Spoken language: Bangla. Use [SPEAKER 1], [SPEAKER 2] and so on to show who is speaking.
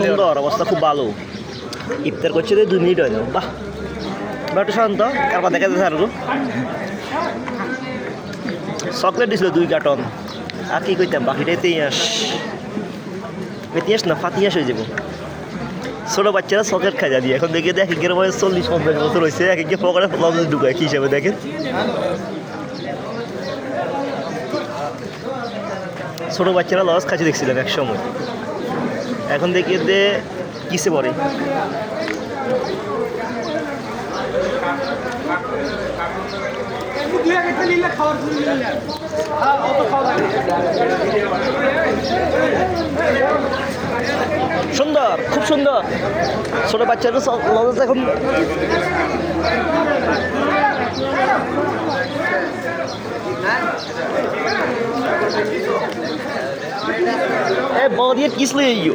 [SPEAKER 1] সুন্দর অবস্থা, খুব ভালো। ইফতার করছে 2 মিনিট হয় না। বাহ, একটু শান্ত, কারবার দেখা যাচ্ছে আর চকলেট দিছিল 2 কার্টন। আর কি কইতাম, বাকিটাই ইতিহাস না ফাতিয়াস হয়ে যাব। ছোটো বাচ্চারা চকলেট খাই জানি, এখন দেখে দেখ একের বয়স 40-50 বছর হয়েছে, এক একে পকেটে লবণ ঢুকায় কি হিসাবে দেখেন। ছোটো বাচ্চারা লস খাচ্ছে দেখছিলাম এক সময়, এখন দেখি দে কিসে পড়ে। সুন্দর, খুব সুন্দর। ছোট বাচ্চারা লস এখন बहुत किस लिए यो